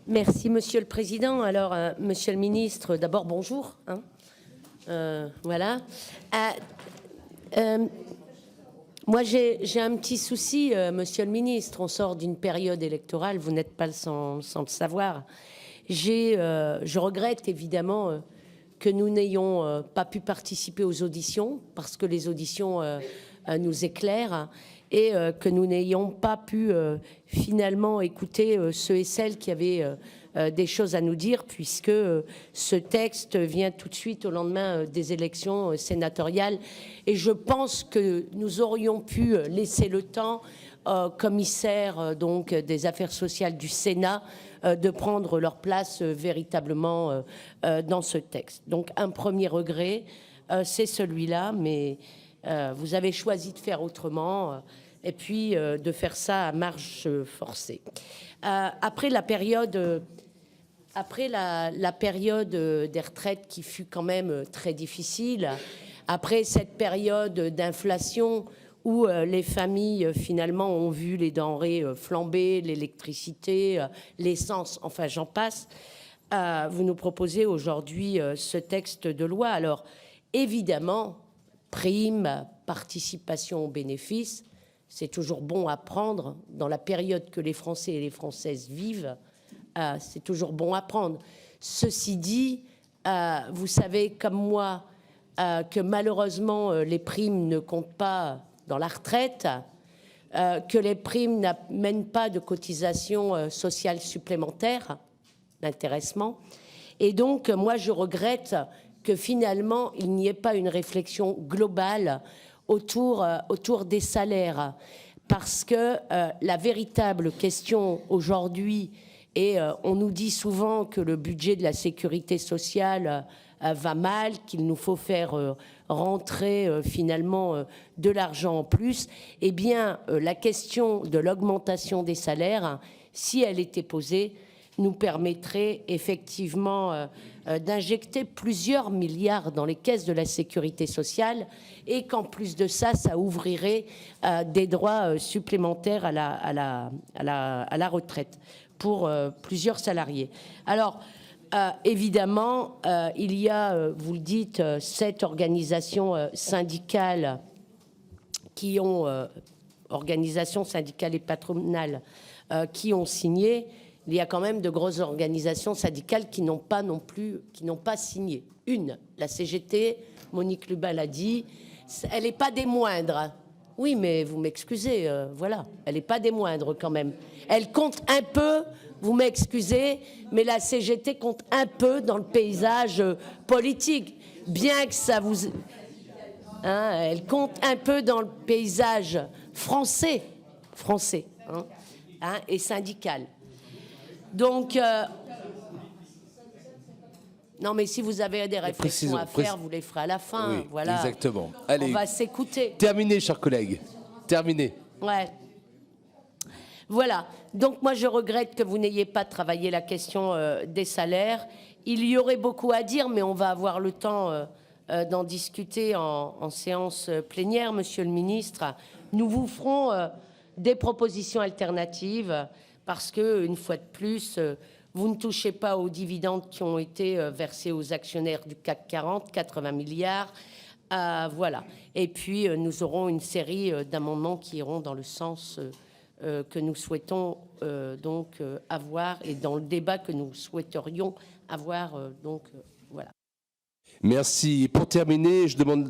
Merci, Monsieur le Président. Alors, Monsieur le Ministre, d'abord, bonjour. Voilà. Moi, j'ai un petit souci, Monsieur le Ministre. On sort d'une période électorale, vous n'êtes pas sans le savoir. Je regrette évidemment que nous n'ayons pas pu participer aux auditions, parce que les auditions nous éclairent, et que nous n'ayons pas pu finalement écouter ceux et celles qui avaient des choses à nous dire, puisque ce texte vient tout de suite au lendemain des élections sénatoriales. Et je pense que nous aurions pu laisser le temps au commissaire donc des affaires sociales du Sénat de prendre leur place véritablement dans ce texte. Donc un premier regret, c'est celui-là, mais vous avez choisi de faire autrement et puis de faire ça à marche forcée. Après la période des retraites qui fut quand même très difficile, après cette période d'inflation où les familles finalement ont vu les denrées flamber, l'électricité, l'essence, enfin j'en passe, vous nous proposez aujourd'hui ce texte de loi. Alors évidemment, prime, participation aux bénéfices, c'est toujours bon à prendre dans la période que les Français et les Françaises vivent. C'est toujours bon à prendre. Ceci dit, vous savez comme moi que malheureusement les primes ne comptent pas dans la retraite, que les primes n'amènent pas de cotisation sociale supplémentaire, d'intéressement. Et donc moi je regrette que finalement il n'y ait pas une réflexion globale autour des salaires, parce que la véritable question aujourd'hui, et on nous dit souvent que le budget de la sécurité sociale va mal, qu'il nous faut faire rentrer finalement de l'argent en plus, eh bien la question de l'augmentation des salaires, si elle était posée, nous permettrait effectivement d'injecter plusieurs milliards dans les caisses de la sécurité sociale, et qu'en plus de ça, ça ouvrirait des droits supplémentaires à la retraite pour plusieurs salariés. Alors, évidemment, il y a, vous le dites, 7 organisations syndicales qui ont, organisations syndicales et patronales qui ont signé. Il y a quand même de grosses organisations syndicales qui n'ont pas non plus, qui n'ont pas signé. Une, la CGT, Monique Lubin l'a dit, elle n'est pas des moindres. Oui, mais vous m'excusez, voilà, elle n'est pas des moindres quand même. Elle compte un peu, vous m'excusez, mais la CGT compte un peu dans le paysage politique. Bien que ça vous... Hein, elle compte un peu dans le paysage français, et syndical. Donc, non, mais si vous avez des réflexions à faire, vous les ferez à la fin. Oui, voilà. Exactement. Allez, on va s'écouter. Terminé, chers collègues. Terminé. Ouais. Voilà. Donc, moi, je regrette que vous n'ayez pas travaillé la question des salaires. Il y aurait beaucoup à dire, mais on va avoir le temps d'en discuter en séance plénière, Monsieur le Ministre. Nous vous ferons des propositions alternatives, parce que, une fois de plus, vous ne touchez pas aux dividendes qui ont été versés aux actionnaires du CAC 40, 80 milliards. Voilà. Et puis, nous aurons une série d'amendements qui iront dans le sens que nous souhaitons donc avoir, et dans le débat que nous souhaiterions avoir. Donc, voilà. Merci. Pour terminer, je demande...